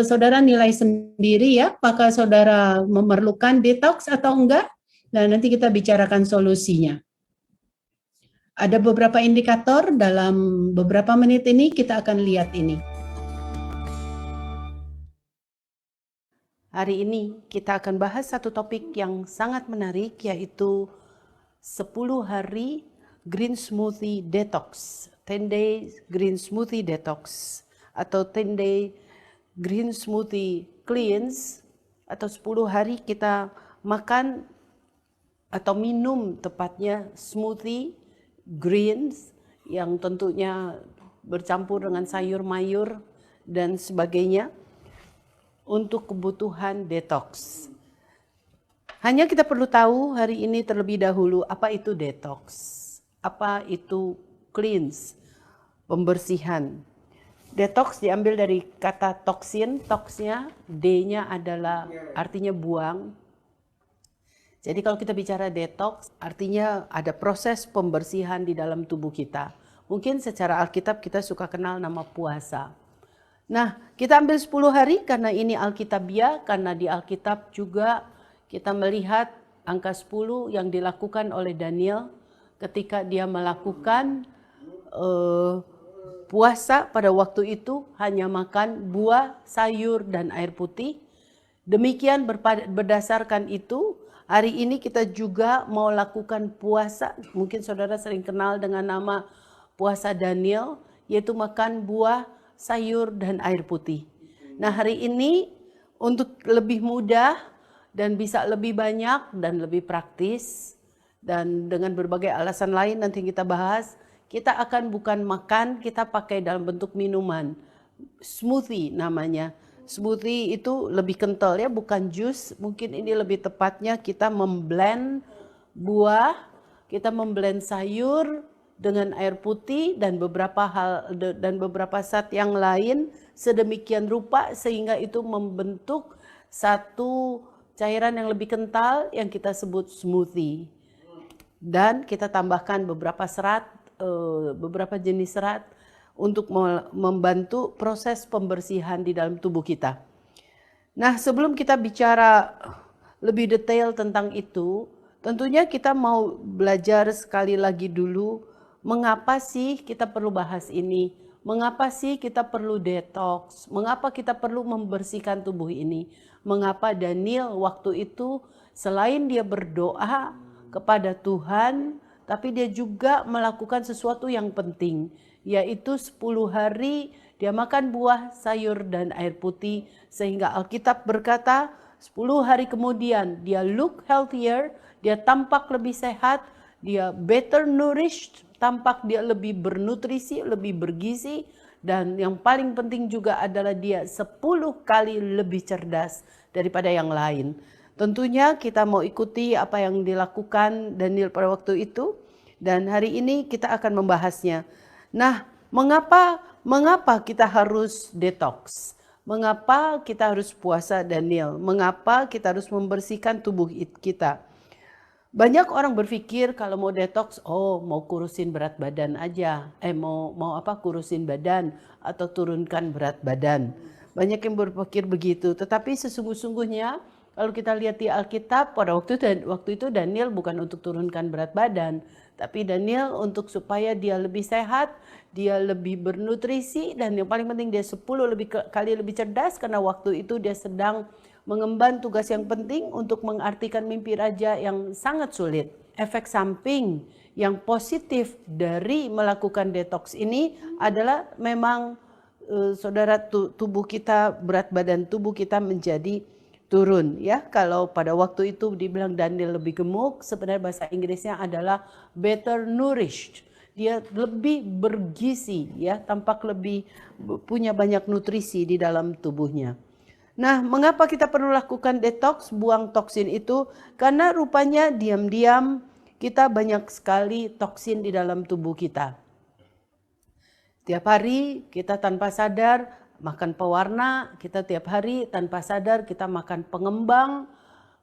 saudara nilai sendiri ya, apakah saudara memerlukan detox atau enggak, dan nanti kita bicarakan solusinya. Ada beberapa indikator dalam beberapa menit ini, kita akan lihat ini. Hari ini kita akan bahas satu topik yang sangat menarik, yaitu 10 hari Green Smoothie Detox, 10 Day Green Smoothie Detox, atau 10 Day Green Smoothie Cleanse, atau 10 hari kita makan atau minum tepatnya smoothie greens yang tentunya bercampur dengan sayur mayur dan sebagainya untuk kebutuhan detox. Hanya kita perlu tahu hari ini terlebih dahulu apa itu detox, apa itu cleanse, pembersihan. Detox diambil dari kata toksin, toksnya D-nya adalah artinya buang. Jadi kalau kita bicara detox, artinya ada proses pembersihan di dalam tubuh kita. Mungkin secara Alkitab kita suka kenal nama puasa. Nah, kita ambil 10 hari karena ini Alkitabiah, karena di Alkitab juga kita melihat angka 10 yang dilakukan oleh Daniel ketika dia melakukan puasa pada waktu itu hanya makan buah, sayur, dan air putih. Demikian berdasarkan itu, hari ini kita juga mau lakukan puasa, mungkin saudara sering kenal dengan nama puasa Daniel, yaitu makan buah, sayur, dan air putih. Nah, hari ini untuk lebih mudah dan bisa lebih banyak dan lebih praktis, dan dengan berbagai alasan lain nanti kita bahas, kita akan bukan makan, kita pakai dalam bentuk minuman. Smoothie namanya. Smoothie itu lebih kental ya, bukan jus. Mungkin ini lebih tepatnya kita memblend buah, kita memblend sayur dengan air putih dan beberapa zat yang lain sedemikian rupa sehingga itu membentuk satu cairan yang lebih kental yang kita sebut smoothie. Dan kita tambahkan beberapa serat, beberapa jenis serat untuk membantu proses pembersihan di dalam tubuh kita. Nah, sebelum kita bicara lebih detail tentang itu, tentunya kita mau belajar sekali lagi dulu, mengapa sih kita perlu bahas ini? Mengapa sih kita perlu detox? Mengapa kita perlu membersihkan tubuh ini? Mengapa Daniel waktu itu selain dia berdoa kepada Tuhan, tapi dia juga melakukan sesuatu yang penting, yaitu 10 hari dia makan buah, sayur, dan air putih, sehingga Alkitab berkata 10 hari kemudian dia look healthier, dia tampak lebih sehat, dia better nourished, tampak dia lebih bernutrisi, lebih bergizi, dan yang paling penting juga adalah dia 10 kali lebih cerdas daripada yang lain. Tentunya kita mau ikuti apa yang dilakukan Daniel pada waktu itu, dan hari ini kita akan membahasnya. Nah, mengapa kita harus detox? Mengapa kita harus puasa Daniel? Mengapa kita harus membersihkan tubuh kita? Banyak orang berpikir kalau mau detox, mau kurusin berat badan aja. Kurusin badan atau turunkan berat badan. Banyak yang berpikir begitu, tetapi sesungguhnya kalau kita lihat di Alkitab, pada waktu itu Daniel bukan untuk turunkan berat badan, tapi Daniel untuk supaya dia lebih sehat, dia lebih bernutrisi, dan yang paling penting dia 10 kali lebih cerdas, karena waktu itu dia sedang mengemban tugas yang penting untuk mengartikan mimpi raja yang sangat sulit. Efek samping yang positif dari melakukan detox ini adalah memang saudara, tubuh kita, berat badan tubuh kita menjadi turun ya. Kalau pada waktu itu dibilang Daniel lebih gemuk, sebenarnya bahasa Inggrisnya adalah better nourished. Dia lebih bergizi ya, tampak lebih punya banyak nutrisi di dalam tubuhnya. Nah, mengapa kita perlu lakukan detox, buang toksin itu? Karena rupanya diam-diam kita banyak sekali toksin di dalam tubuh kita. Tiap hari kita tanpa sadar makan pewarna, kita tiap hari tanpa sadar kita makan pengembang,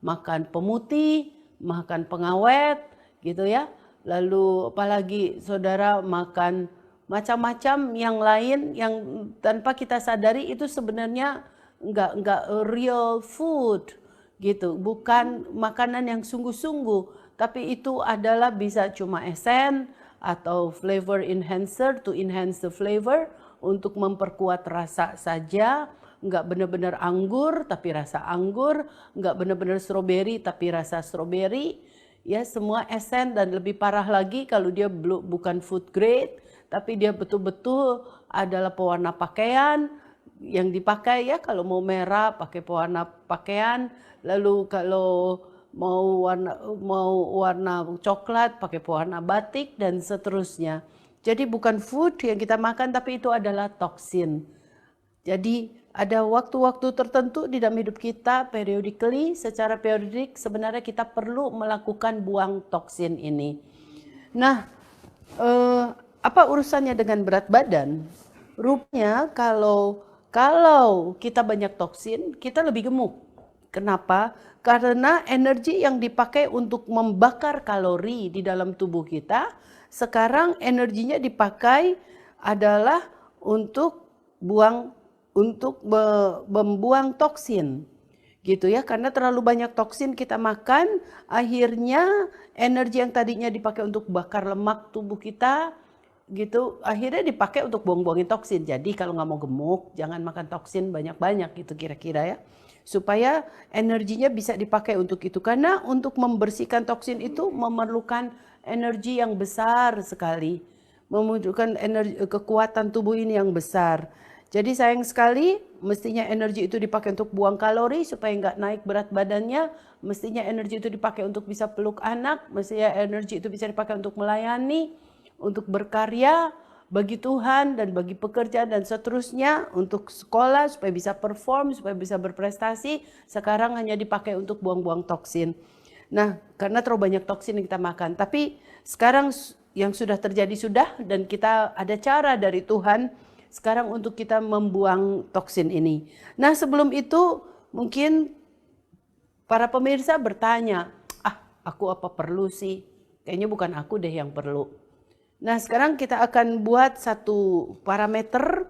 makan pemutih, makan pengawet, gitu ya. Lalu apalagi saudara makan macam-macam yang lain yang tanpa kita sadari itu sebenarnya enggak real food gitu, bukan makanan yang sungguh-sungguh, tapi itu adalah bisa cuma esen atau flavor enhancer to enhance the flavor, untuk memperkuat rasa saja, enggak benar-benar anggur tapi rasa anggur, enggak benar-benar stroberi tapi rasa stroberi. Ya, semua esen, dan lebih parah lagi kalau dia bukan food grade, tapi dia betul-betul adalah pewarna pakaian yang dipakai ya. Kalau mau merah pakai pewarna pakaian, lalu kalau mau warna coklat pakai pewarna batik, dan seterusnya. Jadi bukan food yang kita makan, tapi itu adalah toksin. Jadi ada waktu-waktu tertentu di dalam hidup kita, periodically, secara periodik sebenarnya kita perlu melakukan buang toksin ini. Nah, apa urusannya dengan berat badan? Rupanya kalau kita banyak toksin, kita lebih gemuk. Kenapa? Karena energi yang dipakai untuk membakar kalori di dalam tubuh kita, sekarang energinya dipakai adalah untuk membuang toksin gitu ya. Karena terlalu banyak toksin kita makan, akhirnya energi yang tadinya dipakai untuk bakar lemak tubuh kita gitu, akhirnya dipakai untuk buang-buangin toksin. Jadi kalau nggak mau gemuk, jangan makan toksin banyak-banyak gitu kira-kira ya, supaya energinya bisa dipakai untuk itu. Karena untuk membersihkan toksin itu memerlukan energi yang besar sekali, membutuhkan energi, kekuatan tubuh ini yang besar. Jadi sayang sekali, mestinya energi itu dipakai untuk buang kalori supaya nggak naik berat badannya. Mestinya energi itu dipakai untuk bisa peluk anak. Mestinya energi itu bisa dipakai untuk melayani, untuk berkarya bagi Tuhan dan bagi pekerjaan dan seterusnya, untuk sekolah supaya bisa perform, supaya bisa berprestasi. Sekarang hanya dipakai untuk buang-buang toksin. Nah, karena terlalu banyak toksin yang kita makan. Tapi sekarang yang sudah terjadi sudah, dan kita ada cara dari Tuhan sekarang untuk kita membuang toksin ini. Nah, sebelum itu mungkin para pemirsa bertanya, aku apa perlu sih? Kayaknya bukan aku deh yang perlu. Nah, sekarang kita akan buat satu parameter,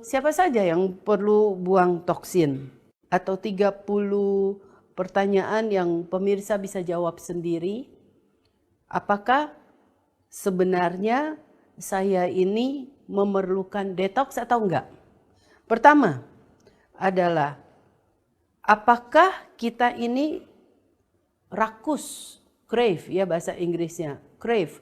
siapa saja yang perlu buang toksin. Atau 30 pertanyaan yang pemirsa bisa jawab sendiri. Apakah sebenarnya saya ini memerlukan detox atau enggak? Pertama adalah, apakah kita ini rakus, crave ya bahasa Inggrisnya, crave.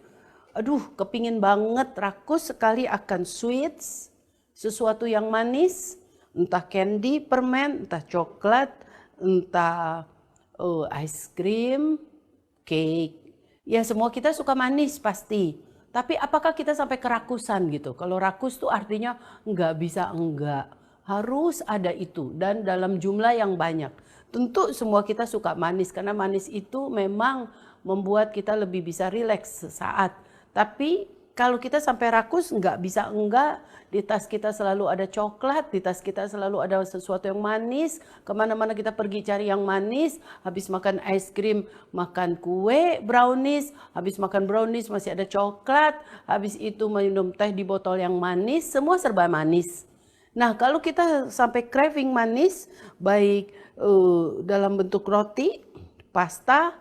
Aduh, kepingin banget, rakus sekali akan sweets, sesuatu yang manis, entah candy, permen, entah coklat, entah ice cream, cake. Ya, semua kita suka manis pasti. Tapi apakah kita sampai kerakusan gitu? Kalau rakus tuh artinya nggak bisa enggak. Harus ada itu, dan dalam jumlah yang banyak. Tentu semua kita suka manis, karena manis itu memang membuat kita lebih bisa rileks sesaat. Tapi kalau kita sampai rakus, nggak bisa enggak, di tas kita selalu ada coklat, di tas kita selalu ada sesuatu yang manis, kemana-mana kita pergi cari yang manis, habis makan es krim, makan kue, brownies, habis makan brownies masih ada coklat, habis itu minum teh di botol yang manis, semua serba manis. Nah, kalau kita sampai craving manis, baik dalam bentuk roti, pasta,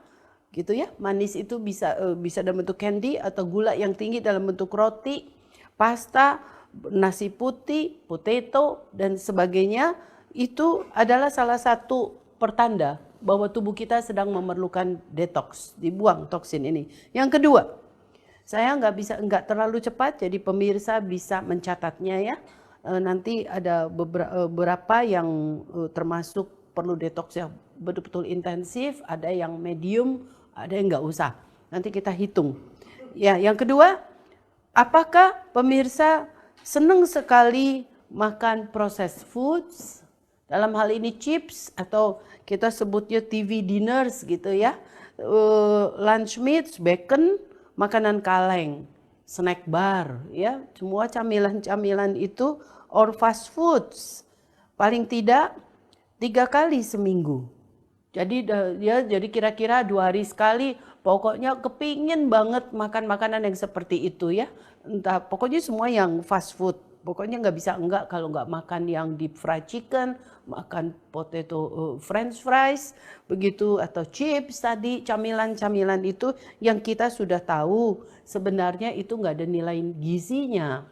gitu ya. Manis itu bisa dalam bentuk candy atau gula yang tinggi dalam bentuk roti, pasta, nasi putih, potato, dan sebagainya. Itu adalah salah satu pertanda bahwa tubuh kita sedang memerlukan detox, dibuang toksin ini. Yang kedua, saya nggak terlalu cepat, jadi pemirsa bisa mencatatnya ya. Nanti ada beberapa yang termasuk perlu detox yang betul-betul intensif, ada yang medium, ada yang nggak usah. Nanti kita hitung. Ya, yang kedua, apakah pemirsa senang sekali makan processed foods? Dalam hal ini chips, atau kita sebutnya TV dinners gitu ya. Lunch meats, bacon, makanan kaleng, snack bar, ya, semua camilan-camilan itu, or fast foods, paling tidak 3 kali seminggu. Jadi kira-kira 2 hari sekali, pokoknya kepingin banget makan makanan yang seperti itu ya. Entah, pokoknya semua yang fast food, Pokoknya nggak bisa enggak kalau nggak makan yang deep fried chicken, makan potato french fries, begitu, atau chips tadi, camilan-camilan itu yang kita sudah tahu sebenarnya itu nggak ada nilai gizinya,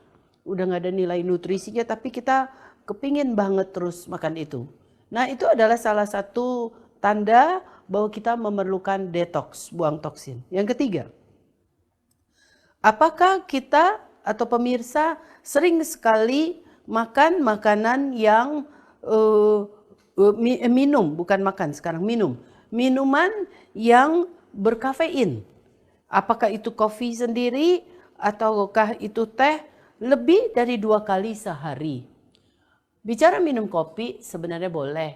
udah nggak ada nilai nutrisinya, tapi kita kepingin banget terus makan itu. Nah itu adalah salah satu tanda bahwa kita memerlukan detox, buang toksin. Yang ketiga, apakah kita atau pemirsa sering sekali makan makanan yang minum, bukan makan sekarang, minuman yang berkafein. Apakah itu kopi sendiri ataukah itu teh lebih dari 2 kali sehari. Bicara minum kopi sebenarnya boleh,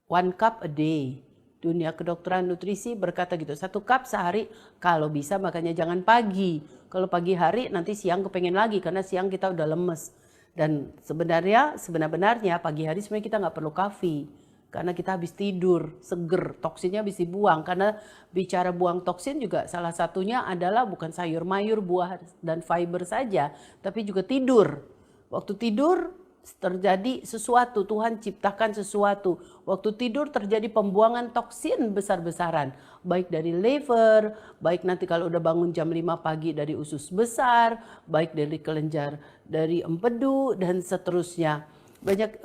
1 cup a day. Dunia kedokteran nutrisi berkata gitu, 1 cup sehari kalau bisa, makanya jangan pagi. Kalau pagi hari nanti siang kepengen lagi karena siang kita udah lemes. Dan sebenarnya pagi hari sebenarnya kita nggak perlu kopi karena kita habis tidur, seger, toksinnya habis dibuang. Karena bicara buang toksin juga salah satunya adalah bukan sayur mayur, buah dan fiber saja, tapi juga tidur. Waktu tidur terjadi sesuatu, Tuhan ciptakan sesuatu. Waktu tidur terjadi pembuangan toksin besar-besaran, baik dari liver, baik nanti kalau udah bangun jam 5 pagi dari usus besar, baik dari kelenjar, dari empedu dan seterusnya. Banyak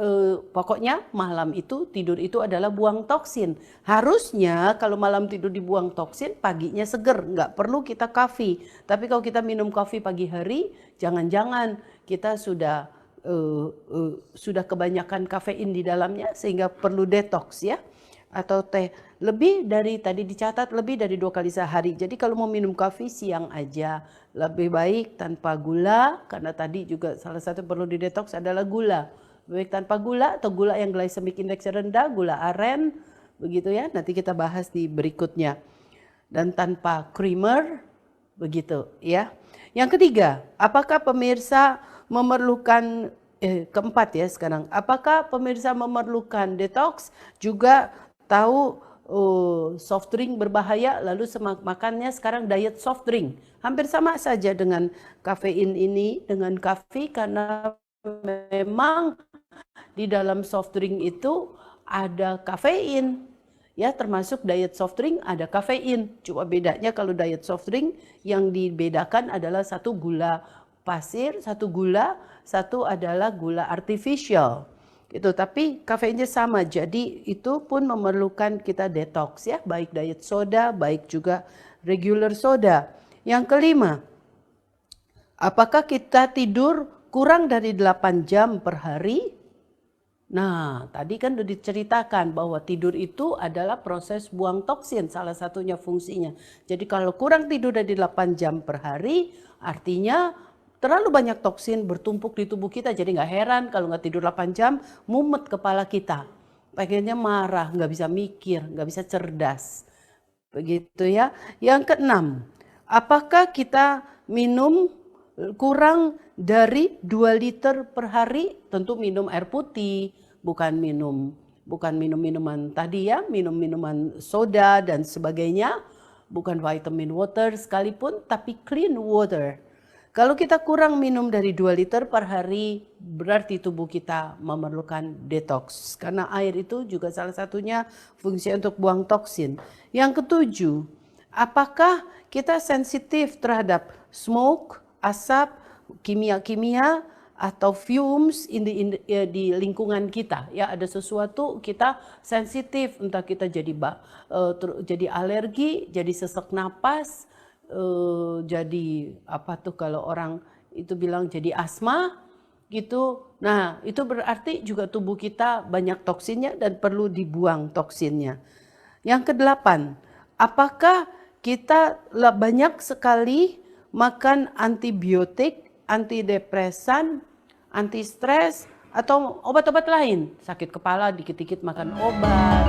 pokoknya malam itu tidur itu adalah buang toksin. Harusnya kalau malam tidur dibuang toksin, paginya seger, nggak perlu kita kopi. Tapi kalau kita minum kopi pagi hari, jangan-jangan kita sudah kebanyakan kafein di dalamnya sehingga perlu detox ya. Atau teh lebih dari, tadi dicatat lebih dari 2 kali sehari. Jadi kalau mau minum kopi siang aja, lebih baik tanpa gula, karena tadi juga salah satu perlu didetox adalah gula. Baik tanpa gula atau gula yang glycemic index rendah, gula aren, begitu ya. Nanti kita bahas di berikutnya. Dan tanpa creamer, begitu ya. Yang ketiga, apakah pemirsa memerlukan keempat ya sekarang, apakah pemirsa memerlukan detox? Juga tahu soft drink berbahaya, lalu makannya sekarang diet soft drink. Hampir sama saja dengan kafein ini, dengan kopi, karena memang di dalam soft drink itu ada kafein. Ya, termasuk diet soft drink ada kafein. Cuma bedanya kalau diet soft drink yang dibedakan adalah satu gula pasir, satu adalah gula artificial. Gitu. Tapi kafeinnya sama. Jadi itu pun memerlukan kita detox ya, baik diet soda, baik juga regular soda. Yang kelima, apakah kita tidur kurang dari 8 jam per hari? Nah, tadi kan sudah diceritakan bahwa tidur itu adalah proses buang toksin, salah satunya fungsinya. Jadi kalau kurang tidur dari 8 jam per hari, artinya terlalu banyak toksin bertumpuk di tubuh kita. Jadi nggak heran kalau nggak tidur 8 jam, mumet kepala kita. Pengennya marah, nggak bisa mikir, nggak bisa cerdas. Begitu ya. Yang keenam, apakah kita minum kurang dari 2 liter per hari? Tentu minum air putih, bukan minum-minuman tadi ya, minum minuman soda dan sebagainya, bukan vitamin water sekalipun, tapi clean water. Kalau kita kurang minum dari 2 liter per hari, berarti tubuh kita memerlukan detox. Karena air itu juga salah satunya fungsi untuk buang toksin. Yang ketujuh, apakah kita sensitif terhadap smoke, asap, kimia-kimia atau fumes di lingkungan kita? Ya, ada sesuatu kita sensitif, entah kita jadi alergi, jadi sesak napas, jadi apa tuh kalau orang itu bilang jadi asma gitu. Nah, itu berarti juga tubuh kita banyak toksinnya dan perlu dibuang toksinnya. Yang kedelapan, apakah kita banyak sekali makan antibiotik, antidepresan, anti stres atau obat-obat lain? Sakit kepala dikit-dikit makan obat.